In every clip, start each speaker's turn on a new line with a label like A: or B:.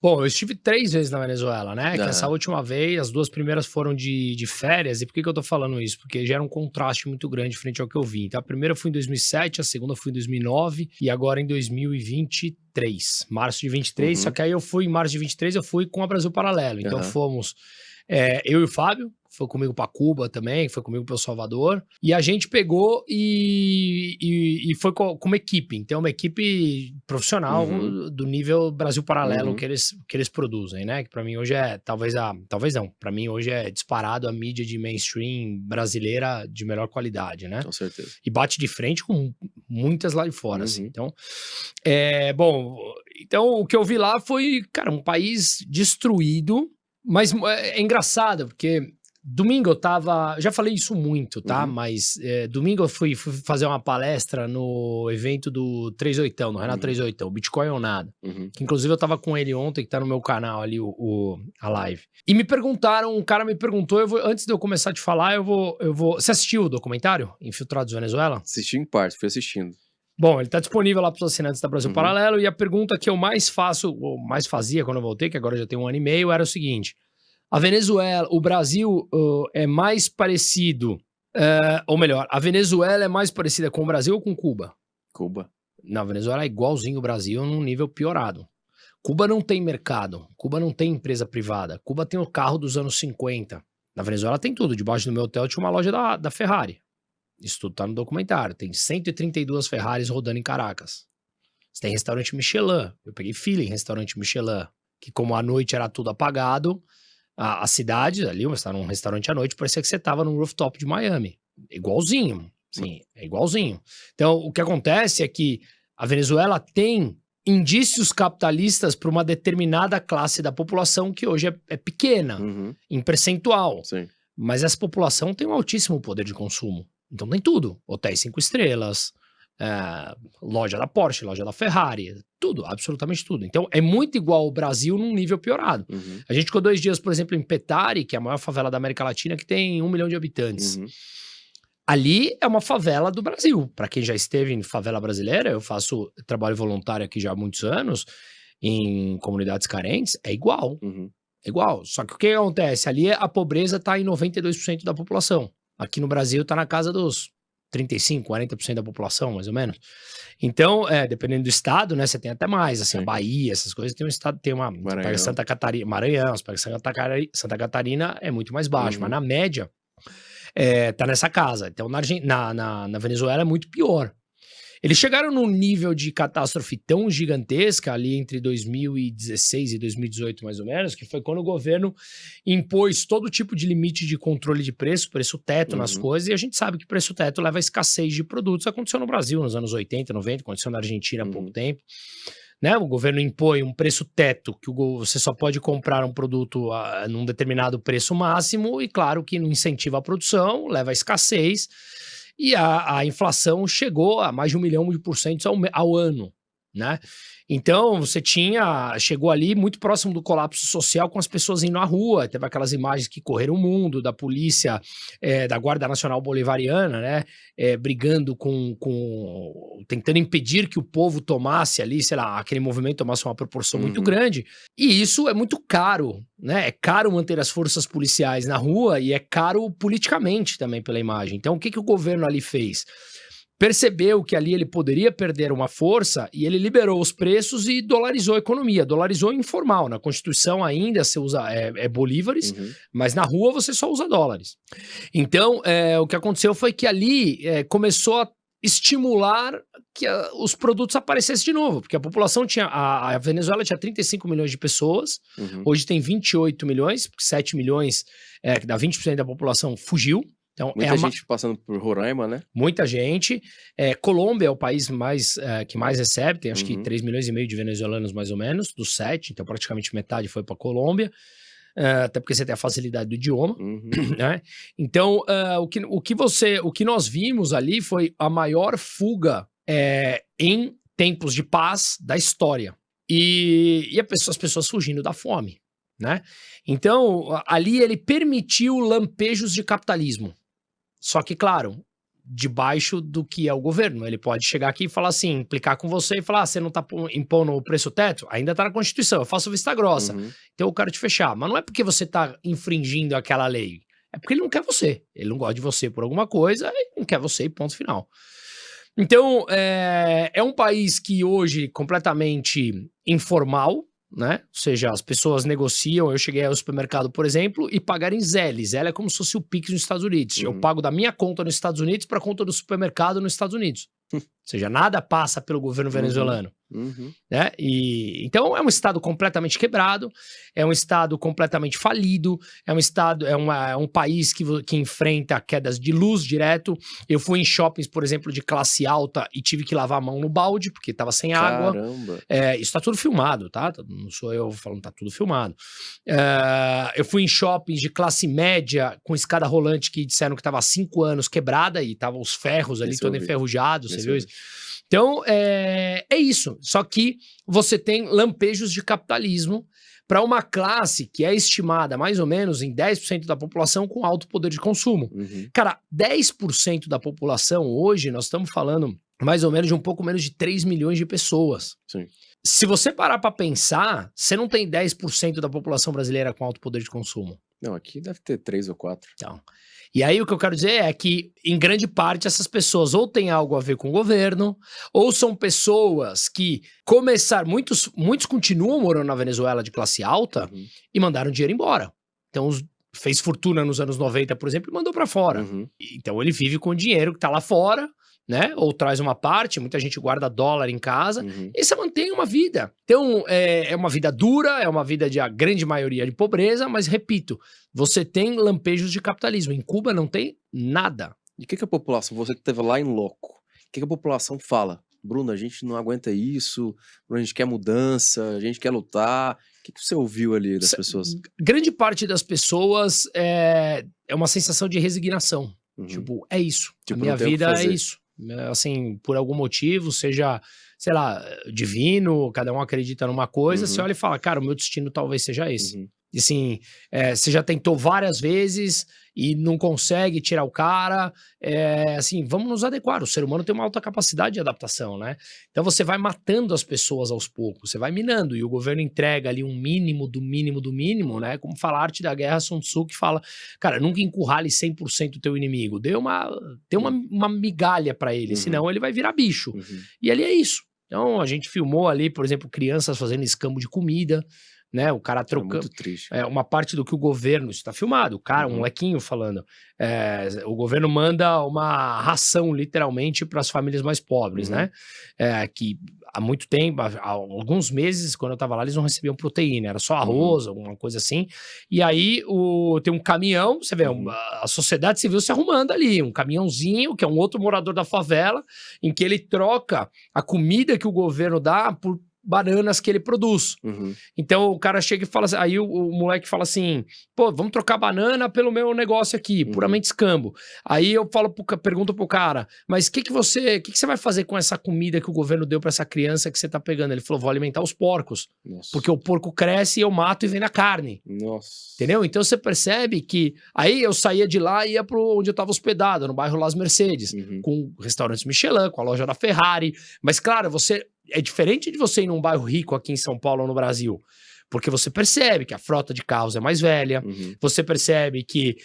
A: Bom, eu estive 3 vezes na Venezuela, né, que essa
B: Aham.
A: última vez, as 2 primeiras foram de férias, e por que eu tô falando isso? Porque gera um contraste muito grande frente ao que eu vi. Então a primeira eu fui em 2007, a segunda eu fui em 2009 e agora em 2023, março de 23, só
B: Uhum.
A: que aí eu fui em março de 23, eu fui com a Brasil Paralelo, então
B: Aham.
A: fomos, eu e o Fábio, foi comigo para Cuba também, foi comigo para El Salvador, e a gente pegou e foi com uma equipe, então uma equipe profissional
B: Uhum.
A: do nível Brasil Paralelo
B: Uhum.
A: que eles produzem, né, que para mim hoje é talvez não, para mim hoje é disparado a mídia de mainstream brasileira de melhor qualidade, né,
B: Com certeza.
A: e bate de frente com muitas lá de fora, assim.
B: Uhum.
A: Então, bom, então o que eu vi lá foi, cara, um país destruído, mas é engraçado, porque domingo eu tava. Já falei isso muito, tá?
B: Uhum.
A: Mas domingo eu fui fazer uma palestra no evento do 38, no Renato
B: Uhum.
A: 38, Bitcoin ou Nada.
B: Uhum.
A: Que inclusive eu tava com ele ontem, que tá no meu canal ali, a live. E me perguntaram, um cara me perguntou, antes de eu começar a te falar, eu vou. Você assistiu o documentário Infiltrados Venezuela?
B: Assisti em parte, fui assistindo.
A: Bom, ele tá disponível lá para os assinantes da Brasil
B: Uhum.
A: Paralelo, e a pergunta que eu mais faço, ou mais fazia quando eu voltei, que agora já tem 1 ano e meio, era o seguinte: a Venezuela, o Brasil é mais parecido, ou melhor, a Venezuela é mais parecida com o Brasil ou com Cuba?
B: Cuba.
A: Na Venezuela é igualzinho o Brasil, num nível piorado. Cuba não tem mercado, Cuba não tem empresa privada, Cuba tem o carro dos anos 50. Na Venezuela tem tudo, debaixo do meu hotel tinha uma loja da Ferrari. Isso tudo tá no documentário. Tem 132 Ferraris rodando em Caracas. Você tem restaurante Michelin. Eu peguei fila em restaurante Michelin. Que como à noite era tudo apagado, a cidade ali, você tá num restaurante à noite, parecia que você tava num rooftop de Miami. Igualzinho. Sim, é igualzinho. Então, o que acontece é que a Venezuela tem indícios capitalistas para uma determinada classe da população que hoje é pequena,
B: Uhum.
A: em percentual.
B: Sim.
A: Mas essa população tem um altíssimo poder de consumo. Então tem tudo. Hotéis 5 estrelas, loja da Porsche, loja da Ferrari, tudo, absolutamente tudo. Então é muito igual ao Brasil num nível piorado.
B: Uhum.
A: A gente ficou 2 dias, por exemplo, em Petare, que é a maior favela da América Latina, que tem 1 milhão de habitantes.
B: Uhum.
A: Ali é uma favela do Brasil. Para quem já esteve em favela brasileira, eu faço trabalho voluntário aqui já há muitos anos, em comunidades carentes, é igual.
B: Uhum.
A: É igual. Só que o que acontece? Ali a pobreza está em 92% da população. Aqui no Brasil está na casa dos 35, 40% da população, mais ou menos. Então, dependendo do estado, né, você tem até mais, assim, a
B: Sim.
A: Bahia, essas coisas, tem um estado, você pega
B: Maranhão.
A: Santa Catarina, Maranhão, você pega Santa Catarina, é muito mais baixo, mas
B: Uhum.
A: na média, tá nessa casa. Então, na Venezuela é muito pior. Eles chegaram num nível de catástrofe tão gigantesca ali entre 2016 e 2018, mais ou menos, que foi quando o governo impôs todo tipo de limite de controle de preço teto nas
B: Uhum.
A: coisas, e a gente sabe que preço teto leva a escassez de produtos. Aconteceu no Brasil nos anos 80, 90, aconteceu na Argentina há pouco
B: Uhum.
A: tempo. Né? O governo impõe um preço teto, que você só pode comprar um produto num determinado preço máximo, e claro que não incentiva a produção, leva à escassez, e a inflação chegou a mais de 1 milhão de porcentos ao ano, né? Então, chegou ali muito próximo do colapso social, com as pessoas indo à rua, teve aquelas imagens que correram o mundo, da polícia, da Guarda Nacional Bolivariana, né, brigando tentando impedir que o povo tomasse ali, sei lá, aquele movimento tomasse uma proporção muito
B: Uhum.
A: grande, e isso é muito caro, né, é caro manter as forças policiais na rua, e é caro politicamente também pela imagem. Então, o que o governo ali fez? Percebeu que ali ele poderia perder uma força, e ele liberou os preços e dolarizou a economia. Dolarizou informal. Na Constituição ainda você usa bolívares,
B: Uhum.
A: mas na rua você só usa dólares. Então, o que aconteceu foi que ali começou a estimular que os produtos aparecessem de novo, porque a população a Venezuela tinha 35 milhões de pessoas,
B: Uhum.
A: hoje tem 28 milhões, 7 milhões, que dá 20% da população, fugiu. Então,
B: Muita gente passando por Roraima, né?
A: muita gente. Colômbia é o país que mais recebe, tem acho que
B: Uhum.
A: 3 milhões e meio de venezuelanos, mais ou menos, dos 7, então praticamente metade foi para Colômbia, até porque você tem a facilidade do idioma,
B: Uhum.
A: né? Então, o que nós vimos ali foi a maior fuga em tempos de paz da história. E as pessoas fugindo da fome, né? Então, ali ele permitiu lampejos de capitalismo. Só que, claro, debaixo do que é o governo. Ele pode chegar aqui e falar assim, implicar com você e falar, você não tá impondo o preço teto? Ainda tá na Constituição, eu faço vista grossa. Então eu quero te fechar. Mas não é porque você tá infringindo aquela lei. É porque ele não quer você. Ele não gosta de você por alguma coisa, ele não quer você e ponto final. Então, é um país que hoje completamente informal, né? Ou seja, as pessoas negociam. Eu cheguei ao supermercado, por exemplo, e pagar em Zelle. Zelle é como se fosse o Pix nos Estados Unidos. Eu pago da minha conta nos Estados Unidos para a conta do supermercado nos Estados Unidos. Ou seja, nada passa pelo governo venezuelano. Né? Então é um estado completamente quebrado, é um estado completamente falido, é um estado, é um país que enfrenta quedas de luz direto. Eu fui em shoppings, por exemplo, de classe alta e tive que lavar a mão no balde porque estava sem água.
B: Caramba.
A: Isso tá tudo filmado, tá? Não sou eu falando, tá tudo filmado. Eu fui em shoppings de classe média com escada rolante que disseram que estava há 5 anos quebrada e estavam os ferros ali todos enferrujados, você viu isso? Então, é isso. Só que você tem lampejos de capitalismo para uma classe que é estimada mais ou menos em 10% da população com alto poder de consumo. Cara, 10% da população hoje, nós estamos falando mais ou menos de um pouco menos de 3 milhões de pessoas.
B: Sim.
A: Se você parar para pensar, você não tem 10% da população brasileira com alto poder de consumo.
B: Não, aqui deve ter 3 ou 4.
A: Então, e aí o que eu quero dizer é que, em grande parte, essas pessoas ou têm algo a ver com o governo, ou são pessoas que começaram... Muitos continuam morando na Venezuela de classe alta e mandaram dinheiro embora. Então, fez fortuna nos anos 90, por exemplo, e mandou para fora. Então, ele vive com o dinheiro que tá lá fora, né? Ou traz uma parte, muita gente guarda dólar em casa, e você mantém uma vida. Então, é uma vida dura, é uma vida de a grande maioria de pobreza, mas, repito, você tem lampejos de capitalismo. Em Cuba não tem nada.
B: E o que a população, você que esteve lá em loco, o que a população fala? Bruno, a gente não aguenta isso, Bruno, a gente quer mudança, a gente quer lutar. O que você ouviu ali das pessoas?
A: Grande parte das pessoas é uma sensação de resignação. Tipo, é isso.
B: Tipo,
A: a minha vida é isso. Assim, por algum motivo, seja, sei lá, divino, cada um acredita numa coisa, você olha e fala, cara, o meu destino talvez seja esse. E assim, você já tentou várias vezes e não consegue tirar o cara, assim, vamos nos adequar. O ser humano tem uma alta capacidade de adaptação, né? Então você vai matando as pessoas aos poucos, você vai minando, e o governo entrega ali um mínimo do mínimo do mínimo, né? Como fala a Arte da Guerra, Sun Tzu, que fala, cara, nunca encurrale 100% o teu inimigo, dê uma migalha pra ele, senão ele vai virar bicho. E ali é isso. Então a gente filmou ali, por exemplo, crianças fazendo escambo de comida, né, o cara trocando,
B: muito triste.
A: Uma parte do que o governo, isso tá filmado, o cara, um molequinho falando, o governo manda uma ração, literalmente, para as famílias mais pobres, né, que há muito tempo, há alguns meses, quando eu tava lá, eles não recebiam proteína, era só arroz, alguma coisa assim, e aí tem um caminhão, você vê, a sociedade civil se arrumando ali, um caminhãozinho, que é um outro morador da favela, em que ele troca a comida que o governo dá por bananas que ele produz. Então o cara chega e fala assim, aí o moleque fala assim, pô, vamos trocar banana pelo meu negócio aqui, puramente escambo. Aí eu pergunto pro cara, mas o que você vai fazer com essa comida que o governo deu pra essa criança que você tá pegando? Ele falou, vou alimentar os porcos.
B: Nossa.
A: Porque o porco cresce e eu mato e vem na carne.
B: Nossa.
A: Entendeu? Então você percebe que... Aí eu saía de lá e ia pro onde eu tava hospedado, no bairro Las Mercedes, com restaurantes Michelin, com a loja da Ferrari. Mas claro, é diferente de você ir num bairro rico aqui em São Paulo ou no Brasil, porque você percebe que a frota de carros é mais velha, você percebe que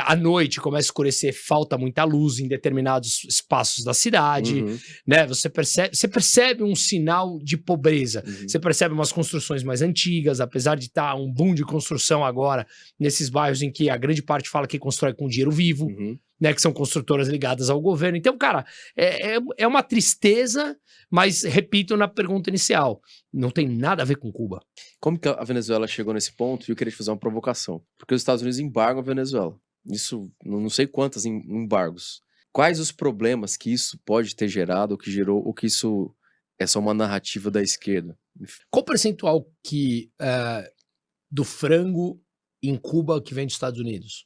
A: à noite começa a escurecer, falta muita luz em determinados espaços da cidade, né? Você percebe um sinal de pobreza, você percebe umas construções mais antigas, apesar de estar um boom de construção agora nesses bairros em que a grande parte fala que constrói com dinheiro vivo, né, que são construtoras ligadas ao governo. Então, cara, é uma tristeza, mas, repito na pergunta inicial, não tem nada a ver com Cuba.
B: Como que a Venezuela chegou nesse ponto? E eu queria te fazer uma provocação. Porque os Estados Unidos embargam a Venezuela. Isso, não sei quantos embargos. Quais os problemas que isso pode ter gerado, ou que gerou, ou que isso é só uma narrativa da esquerda?
A: Qual o percentual do frango em Cuba que vem dos Estados Unidos?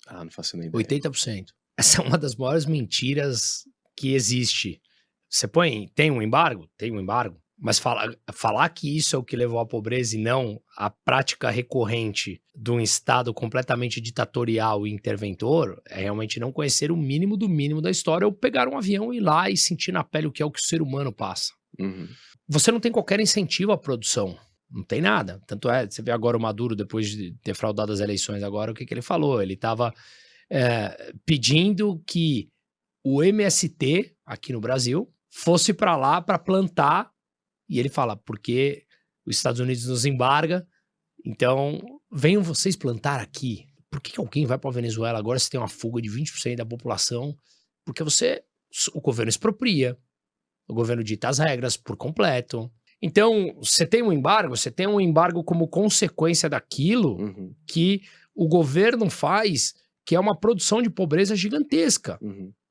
B: Ah, não faço nem ideia.
A: 80%. Essa é uma das maiores mentiras que existe. Você tem um embargo? Tem um embargo. Mas falar que isso é o que levou à pobreza e não a prática recorrente de um Estado completamente ditatorial e interventor é realmente não conhecer o mínimo do mínimo da história ou pegar um avião e ir lá e sentir na pele o que é o que o ser humano passa. Você não tem qualquer incentivo à produção. Não tem nada. Tanto é, você vê agora o Maduro, depois de ter fraudado as eleições agora, o que ele falou? Ele estava pedindo que o MST, aqui no Brasil, fosse para lá para plantar. E ele fala, porque os Estados Unidos nos embarga, então venham vocês plantar aqui. Por que alguém vai para a Venezuela agora se tem uma fuga de 20% da população? Porque o governo expropria, o governo dita as regras por completo. Então, você tem um embargo como consequência daquilo que o governo faz, que é uma produção de pobreza gigantesca.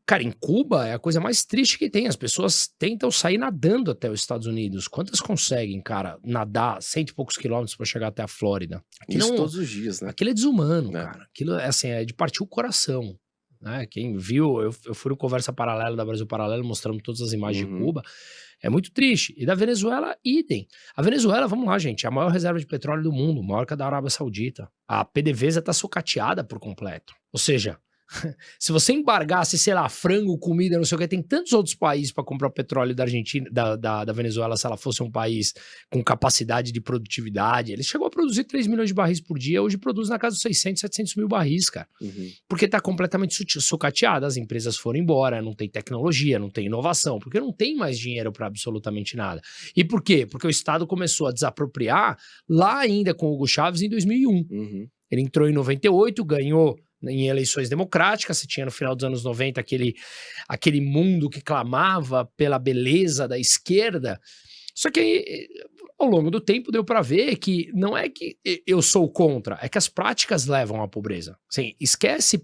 A: Cara, em Cuba é a coisa mais triste que tem. As pessoas tentam sair nadando até os Estados Unidos. Quantas conseguem, cara, nadar 100 e poucos quilômetros para chegar até a Flórida?
B: Isso todos os dias, né?
A: Aquilo é desumano, cara. Aquilo é assim, é de partir o coração. Né? Quem viu, eu fui no Conversa Paralela da Brasil Paralelo, mostrando todas as imagens de Cuba. É muito triste. E da Venezuela, idem. A Venezuela, vamos lá, gente, é a maior reserva de petróleo do mundo, maior que a da Arábia Saudita. A PDVSA está sucateada por completo. Ou seja, se você embargasse, sei lá, frango, comida, não sei o que, tem tantos outros países para comprar o petróleo da Argentina, da Venezuela, se ela fosse um país com capacidade de produtividade. Ele chegou a produzir 3 milhões de barris por dia, hoje produz na casa dos 600, 700 mil barris, cara. Porque tá completamente sucateado, as empresas foram embora, não tem tecnologia, não tem inovação, porque não tem mais dinheiro para absolutamente nada. E por quê? Porque o Estado começou a desapropriar lá ainda com o Hugo Chávez em 2001. Ele entrou em 98, ganhou em eleições democráticas. Você tinha no final dos anos 90 aquele mundo que clamava pela beleza da esquerda. Só que ao longo do tempo deu para ver que não é que eu sou contra, é que as práticas levam à pobreza. Assim, esquece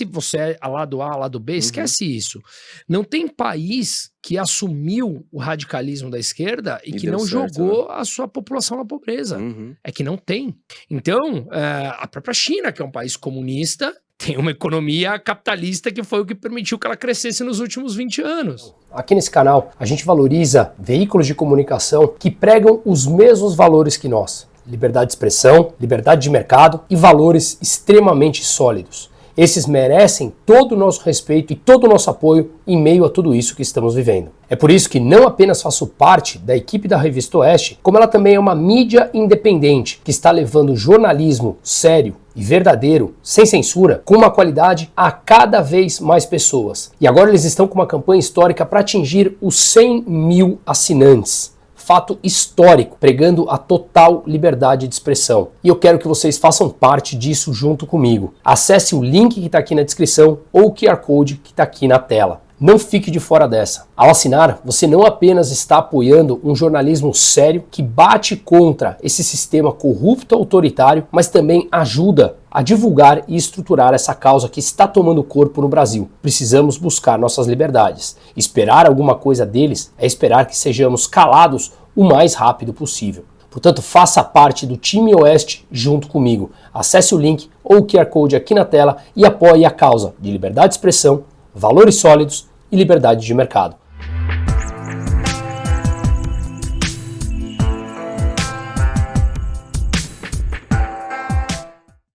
A: você a lado A, lado B, esquece isso. Não tem país que assumiu o radicalismo da esquerda e que não jogou a sua população na pobreza. É que não tem. Então, a própria China, que é um país comunista, tem uma economia capitalista que foi o que permitiu que ela crescesse nos últimos 20 anos.
C: Aqui nesse canal, a gente valoriza veículos de comunicação que pregam os mesmos valores que nós. Liberdade de expressão, liberdade de mercado e valores extremamente sólidos. Esses merecem todo o nosso respeito e todo o nosso apoio em meio a tudo isso que estamos vivendo. É por isso que não apenas faço parte da equipe da Revista Oeste, como ela também é uma mídia independente que está levando jornalismo sério e verdadeiro, sem censura, com uma qualidade a cada vez mais pessoas. E agora eles estão com uma campanha histórica para atingir os 100 mil assinantes. Fato histórico, pregando a total liberdade de expressão. E eu quero que vocês façam parte disso junto comigo. Acesse o link que está aqui na descrição ou o QR Code que está aqui na tela. Não fique de fora dessa. Ao assinar, você não apenas está apoiando um jornalismo sério que bate contra esse sistema corrupto autoritário, mas também ajuda a divulgar e estruturar essa causa que está tomando corpo no Brasil. Precisamos buscar nossas liberdades. Esperar alguma coisa deles é esperar que sejamos calados o mais rápido possível. Portanto, faça parte do time Oeste junto comigo. Acesse o link ou o QR Code aqui na tela e apoie a causa de liberdade de expressão, valores sólidos e liberdade de mercado.